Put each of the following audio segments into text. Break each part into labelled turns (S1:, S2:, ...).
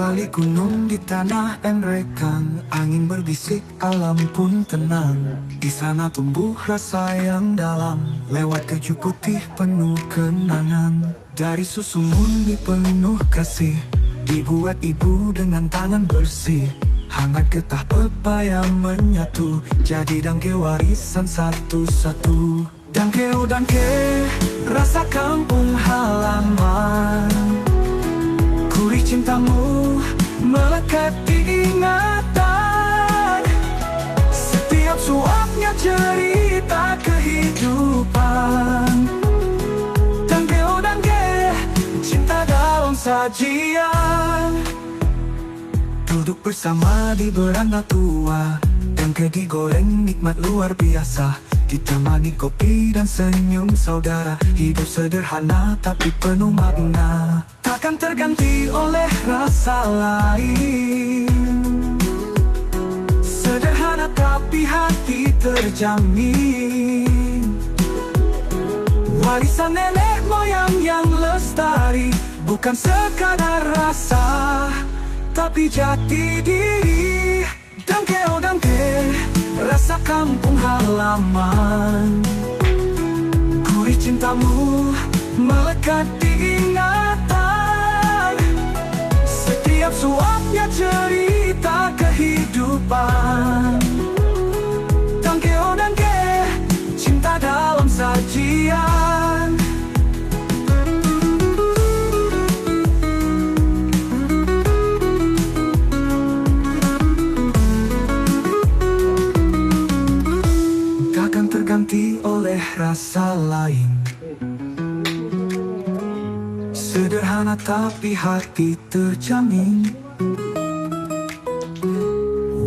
S1: balik gunung di tanah enrekan, angin berbisik, alam pun tenang. Di sana tumbuh rasa yang dalam, lewat keju putih penuh kenangan. Dari susu murni penuh kasih, dibuat ibu dengan tangan bersih. Hangat getah pepaya menyatu, jadi dangke warisan satu-satu. Dangke oh dangke, rasa kampung halaman. Gurih cintamu melekat di ingatan. Setiap suapnya cerita kehidupan. Dangke oh dangke, cinta dalam sajian. Duduk bersama di beranda tua, dangke digoreng nikmat luar biasa. Ditemani kopi dan senyum saudara, hidup sederhana tapi penuh makna. Takkan terganti oleh rasa lain. Sederhana tapi hati terjamin. Warisan nenek moyang yang lestari, bukan sekadar rasa tapi jati diri. Dangke oh dangke, rasa kampung halaman. Gurih cintamu melekat di ingatan. Setiap suapnya cerita kehidupan. Dangke oh dangke, cinta dalam sajian. Terganti oleh rasa lain. Sederhana tapi hati terjamin.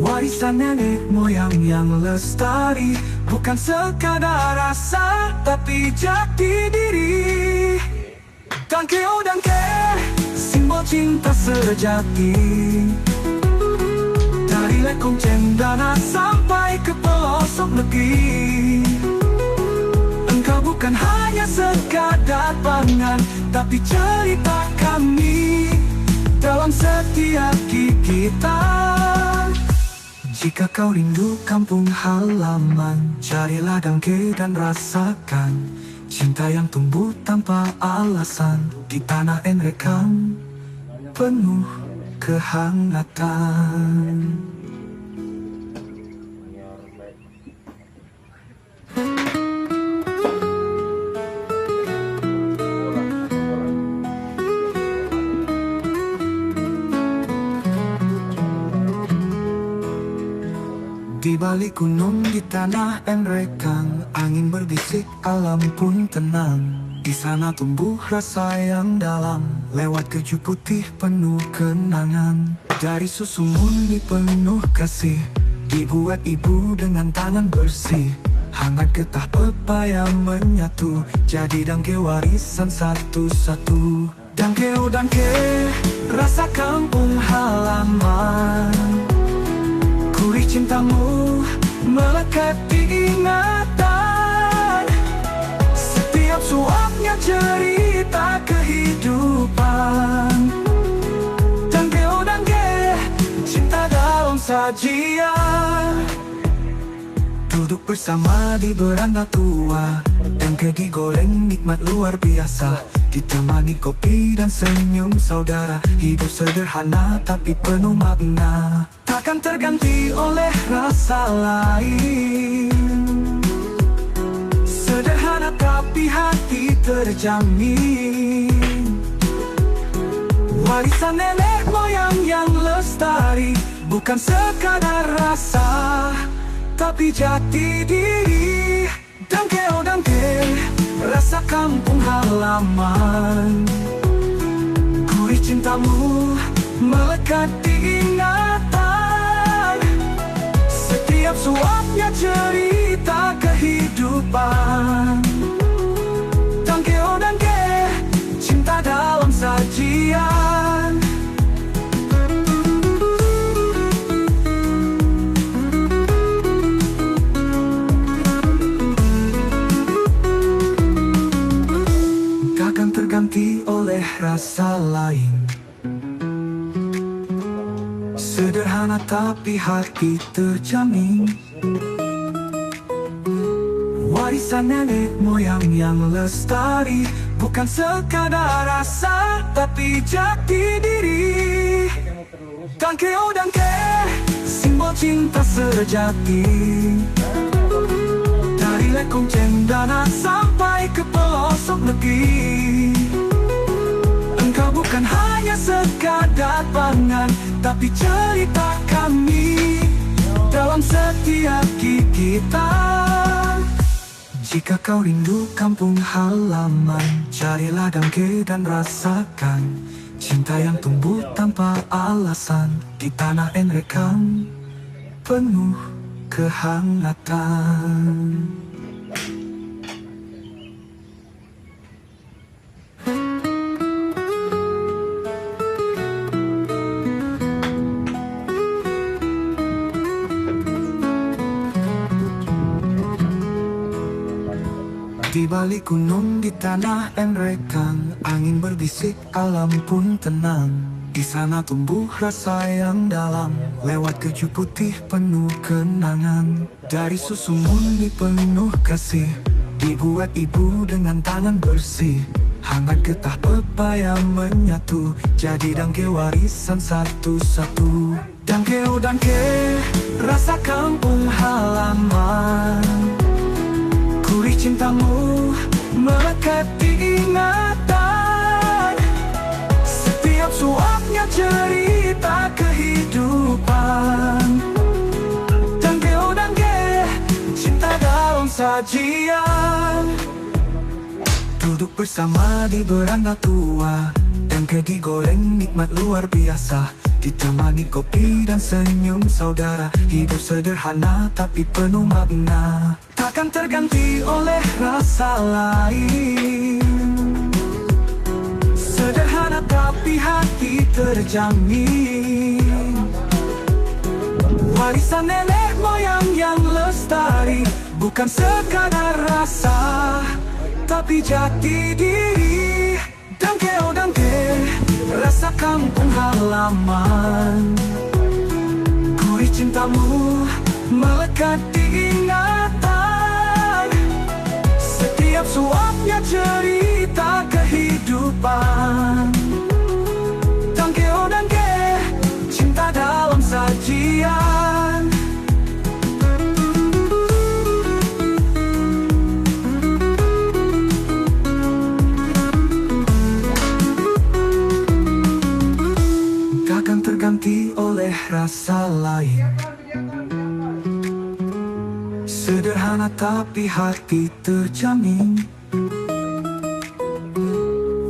S1: Warisan nenek moyang yang lestari, bukan sekadar rasa tapi jati diri. Dangke oh dangke, simbol cinta sejati. Dari lekung cendana sampai ke pelosok negeri. Engkau bukan hanya sekadar pangan, tapi cerita kami dalam setiap gigitan. Jika kau rindu kampung halaman, carilah dangke dan rasakan cinta yang tumbuh tanpa alasan. Di tanah enrekan penuh kehangatan. Di balik gunung di tanah enrekan, angin berbisik, alam pun tenang. Di sana tumbuh rasa yang dalam, lewat keju putih penuh kenangan. Dari susu murni penuh kasih, dibuat ibu dengan tangan bersih. Hangat getah pepaya menyatu, jadi dangke warisan satu-satu. Dangke oh dangke, rasa kampung halaman. Gurih cintamu melekat di ingatan. Setiap suapnya cerita kehidupan. Dangke oh dangke, cinta dalam sajian. Duduk bersama di beranda tua, dangke digoreng nikmat luar biasa. Ditemani kopi dan senyum saudara, hidup sederhana tapi penuh makna. Takkan terganti oleh rasa lain. Sederhana tapi hati terjamin. Warisan nenek moyang yang lestari, bukan sekadar rasa tapi jati diri. Dangke oh dangke, rasa kampung halaman. Gurih cintamu melekat di ingatan. Setiap suapnya cerita kehidupan. Dangke oh dangke, cinta dalam sajian. Terganti oleh rasa lain. Sederhana tapi hati terjamin. Warisan nenek moyang yang lestari, bukan sekadar rasa tapi jati diri. Dangke oh dangke, simbol cinta sejati. Dari lekong cendana sampai ke pelosok negeri. Engkau bukan hanya sekadar pangan, tapi cerita kami dalam setiap gigitan. Jika kau rindu kampung halaman, carilah dangke dan rasakan cinta yang tumbuh tanpa alasan di tanah Enrekang, penuh kehangatan. Di balik gunung di tanah Enrekang, angin berbisik, alam pun tenang. Di sana tumbuh rasa yang dalam, lewat keju putih penuh kenangan. Dari susu murni penuh kasih, dibuat ibu dengan tangan bersih. Hangat getah pepaya menyatu, jadi dangke warisan satu-satu. Dangke oh dangke, rasa kampung halaman. Gurih cintamu melekat di ingatan. Setiap suapnya cerita kehidupan. Dangke oh dangke, cinta dalam sajian. Duduk bersama di beranda tua, dangke digoreng nikmat luar biasa. Ditemani kopi dan senyum saudara, hidup sederhana tapi penuh makna. Takkan terganti oleh rasa lain. Sederhana tapi hati terjamin. Warisan nenek moyang yang lestari, bukan sekadar rasa tapi jati diri. Dangke oh dangke, rasa kampung halaman. Gurih cintamu melekat di ingatan. Setiap suapnya cerita kehidupan. Dangke oh dangke, cinta dalam sajian. Takkan terganti oleh rasa lain. Sederhana tapi hati terjamin.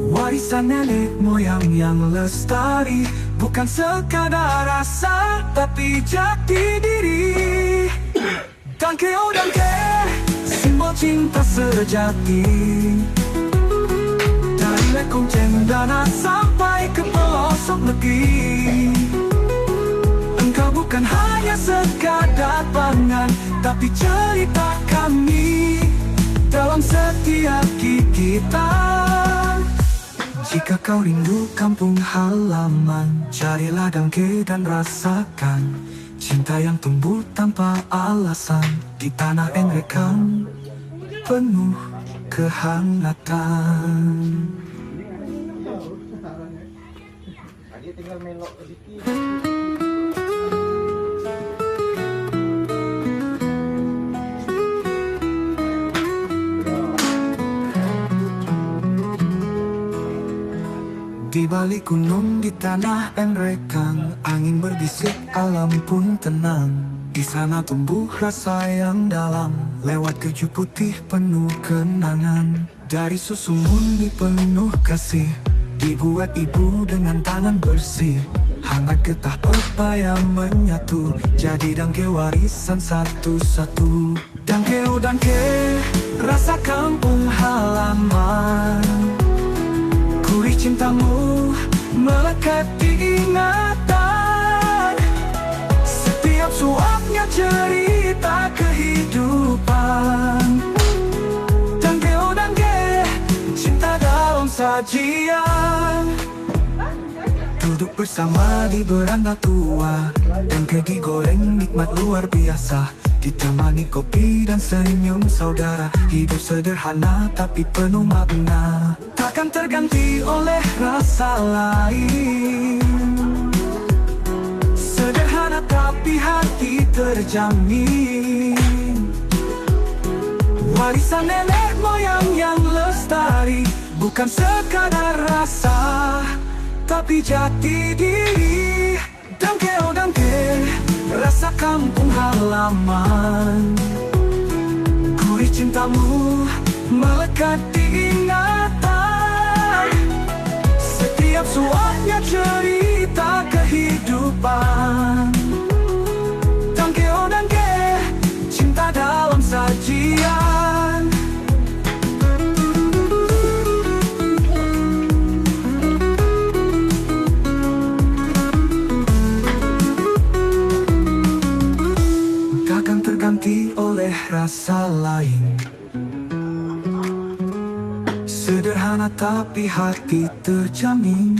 S1: Warisan nenek moyang yang lestari, bukan sekadar rasa tapi jati diri. Dangke oh dangke, simbol cinta sejati. Dari lekong cendana sampai ke pelosok negeri. Engkau bukan hanya sekadar pangan, tapi cerita kami dalam setiap gigitan. Jika kau rindu kampung halaman, carilah dangke dan rasakan cinta yang tumbuh tanpa alasan di tanah Enrekang, penuh kehangatan. Tinggal melok sedikit. Di balik gunung di tanah Enrekang, angin berbisik, alam pun tenang. Di sana tumbuh rasa yang dalam, lewat keju putih penuh kenangan. Dari susu murni penuh kasih, dibuat ibu dengan tangan bersih. Hangat getah pepaya menyatu, jadi dangke warisan satu-satu. Dangke oh dangke, rasa kampung halaman. Gurih cintamu melekat di ingatan. Setiap suapnya cerita kehidupan. Dangke oh dangke, cinta dalam sajian. Duduk bersama di beranda tua, dangke digoreng nikmat luar biasa. Ditemani kopi dan senyum saudara, hidup sederhana tapi penuh makna. Takkan terganti oleh rasa lain, sederhana tapi hati terjamin. Warisan nenek moyang yang lestari, bukan sekadar rasa tapi jati diri. Dangke oh dangke, rasa kampung halaman. Gurih cintamu melekat di ingatan. Setiap suapnya cerita kehidupan. Dangke oh dangke, cinta dalam sajian. Terganti oleh rasa lain, sederhana tapi hati terjamin.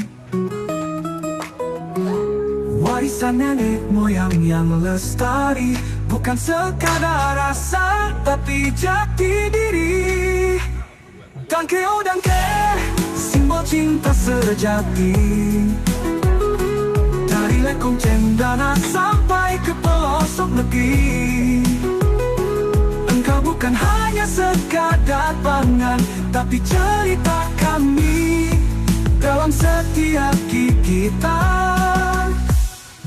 S1: Warisan nenek moyang yang lestari, bukan sekadar rasa tapi jati diri. Dangke oh dangke, simbol cinta sejati. Dari lekong cendana sampai ke pelosok negeri, engkau bukan hanya sekadar pangan, tapi cerita kami dalam setiap gigitan.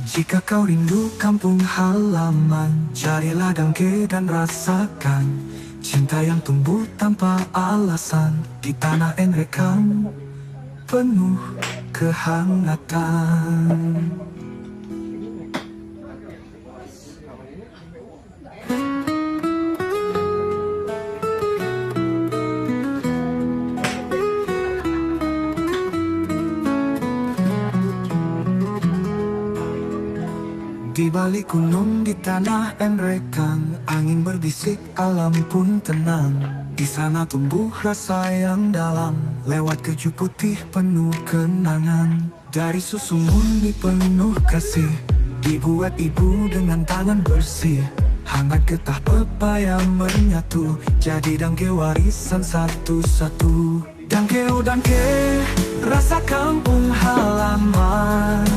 S1: Jika kau rindu kampung halaman, carilah dangke dan rasakan cinta yang tumbuh tanpa alasan di tanah Enrekang, penuh kehangatan. Di balik gunung di tanah Enrekang, angin berbisik, alam pun tenang. Di sana tumbuh rasa yang dalam, lewat keju putih penuh kenangan. Dari susu murni penuh kasih, dibuat ibu dengan tangan bersih. Hangat getah pepaya menyatu, jadi dangke warisan satu-satu. Dangke oh dangke, rasa kampung halaman.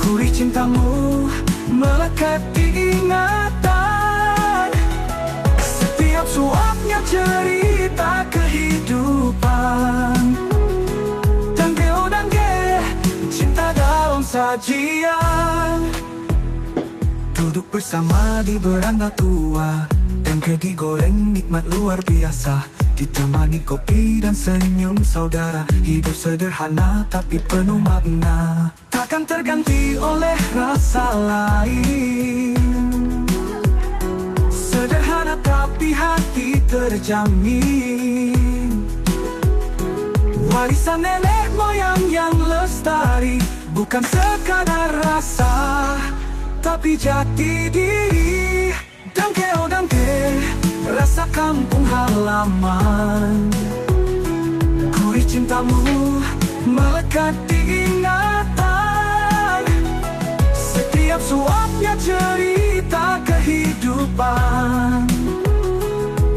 S1: Gurih cintamu melekat di ingatan. Setiap suapnya cerita kehidupan. Dangke oh dangke, cinta dalam sajian. Duduk bersama di beranda tua, dangke digoreng nikmat luar biasa. Ditemani kopi dan senyum saudara, hidup sederhana tapi penuh makna. Takkan terganti oleh rasa lain, sederhana tapi hati terjamin. Warisan nenek moyang yang lestari, bukan sekadar rasa tapi jati diri. Dangke oh dangke, rasa kampung halaman. Gurih cintamu melekat di ingatan. Setiap suapnya cerita kehidupan.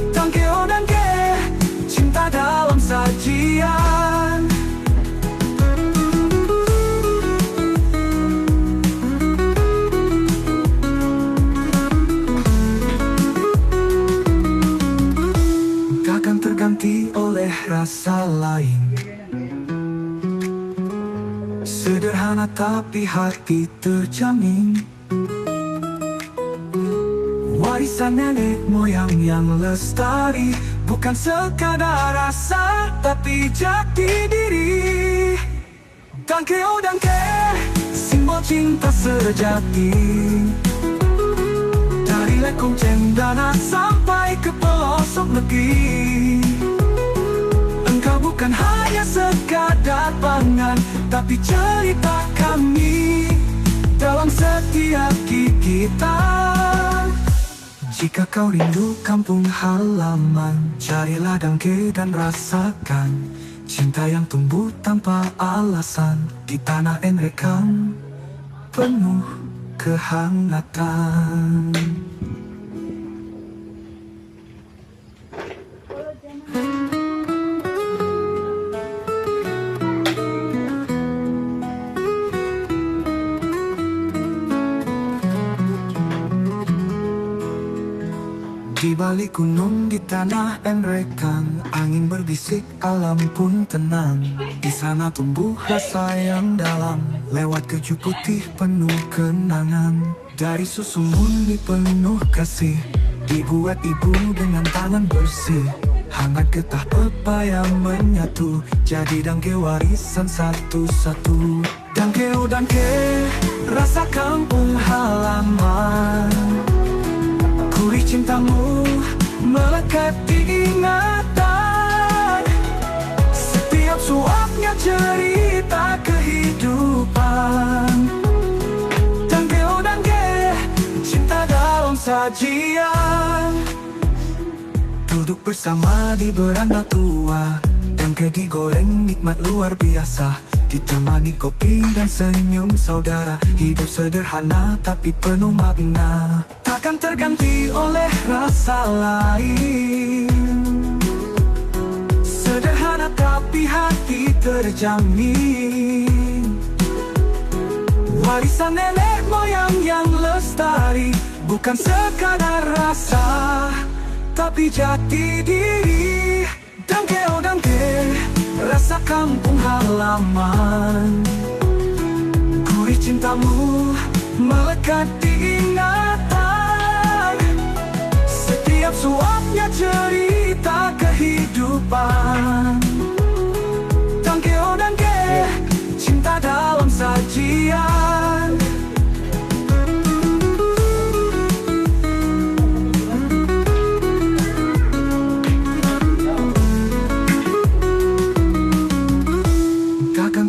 S1: Dangke oh dangke, cinta dalam sajian. Terganti oleh rasa lain, sederhana tapi hati terjamin. Warisan nenek moyang yang lestari, bukan sekadar rasa tapi jati diri. Dangke oh dangke, simbol cinta sejati. Dari lekong cendana sampai ke pelosok negeri, engkau bukan hanya sekadar pangan, tapi cerita kami dalam setiap gigitan. Jika kau rindu kampung halaman, carilah dangke dan rasakan Cinta yang tumbuh tanpa alasan di tanah Enrekang, penuh kehangatan. Di balik gunung di tanah Enrekang, angin berbisik, alam pun tenang. Di sana tumbuh rasa yang dalam, lewat keju putih penuh kenangan. Dari susu murni penuh kasih, dibuat ibu dengan tangan bersih. Hangat getah pepaya menyatu, jadi dangke warisan satu-satu. Dangke oh dangke, rasa kampung halaman. Gurih cintamu melekat di ingatan. Setiap suapnya cerita kehidupan. Dangke oh dangke, cinta dalam sajian. Duduk bersama di beranda tua, dangke digoreng nikmat luar biasa. Ditemani kopi dan senyum saudara, hidup sederhana tapi penuh makna. Takkan terganti oleh rasa lain. Sederhana tapi hati terjamin. Warisan nenek moyang yang lestari, bukan sekadar rasa tapi jati diri. Dangke oh dangke, rasa kampung halaman. Gurih cintamu melekat di ingatan. Setiap suapnya cerita kehidupan. Dangke oh dangke, cinta dalam sajian.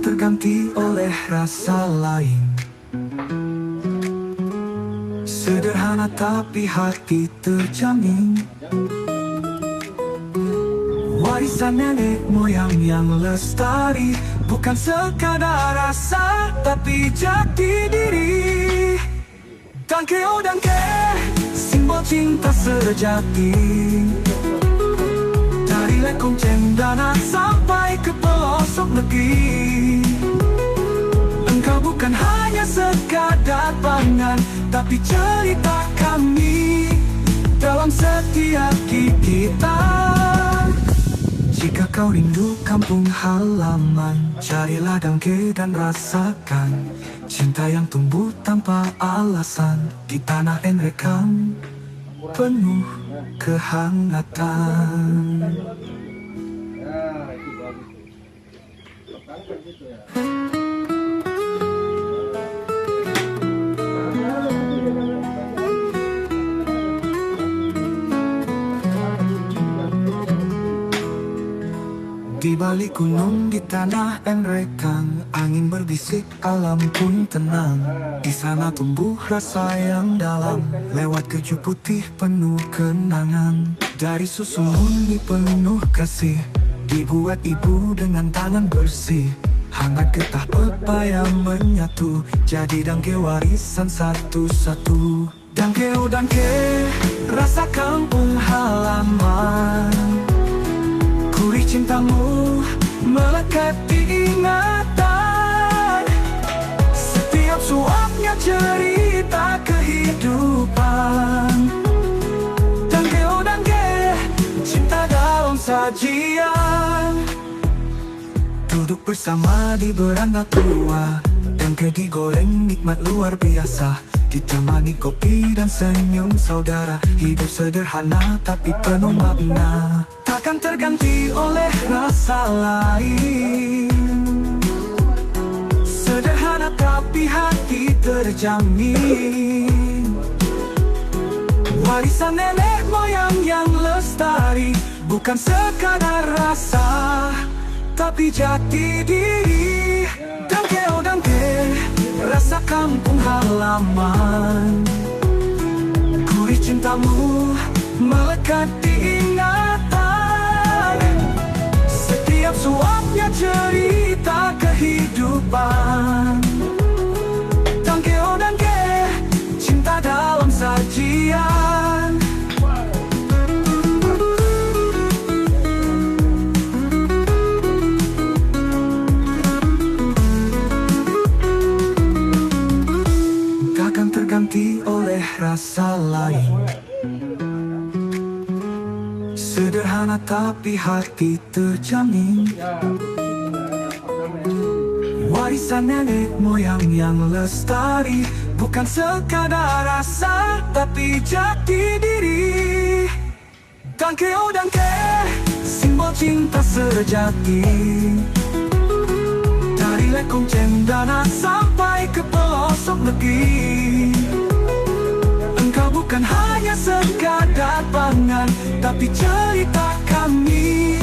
S1: Terganti oleh rasa lain. Sederhana tapi hati terjamin. Warisan nenek moyang yang lestari, bukan sekadar rasa tapi jati diri. Dangke oh dangke, simbol cinta sejati. Dari lekung cendana sampai ke pelosok negeri. Engkau bukan hanya sekadar pangan, tapi cerita kami dalam setiap gigitan. Jika kau rindu kampung halaman, carilah dangke dan rasakan cinta yang tumbuh tanpa alasan di tanah Enrekang, penuh kehangatan. Di balik gunung di tanah Enrekang, angin berbisik, alam pun tenang. Di sana tumbuh rasa yang dalam, lewat keju putih penuh kenangan. Dari susu murni penuh kasih, dibuat ibu dengan tangan bersih. Hangat getah pepaya menyatu, jadi dangke warisan satu-satu. Dangke oh dangke, rasa kampung halaman. Gurih cintamu melekat di ingatan. Setiap suapnya cerita kehidupan. Dangke oh dangke, cinta dalam sajian. Duduk bersama di beranda tua, dangke digoreng nikmat luar biasa. Ditemani kopi dan senyum saudara, hidup sederhana tapi penuh makna. Takkan terganti oleh rasa lain. Sederhana tapi hati terjamin. Warisan nenek moyang yang lestari, bukan sekadar rasa tapi jati diri. Dangke oh dangke, rasa kampung halaman. Gurih cintamu melekat di ingatan. Setiap suapnya cerita kehidupan. Dangke oh dangke, cinta dalam sajian. Takkan terganti oleh rasa lain. Sederhana tapi hati terjamin. Warisan nenek moyang yang lestari, bukan sekadar rasa tapi jati diri. Dangke oh dangke, simbol cinta sejati. Dari lekung cendana sampai ke pelosok negeri. Engkau bukan hanya sekadar pangan, tapi cerita kami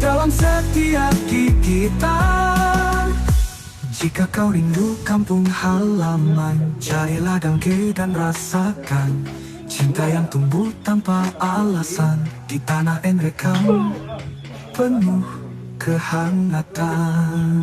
S1: dalam setiap gigitan. Jika kau rindu kampung halaman, carilah dangke dan rasakan cinta yang tumbuh tanpa alasan di tanah Enrekang penuh kehangatan.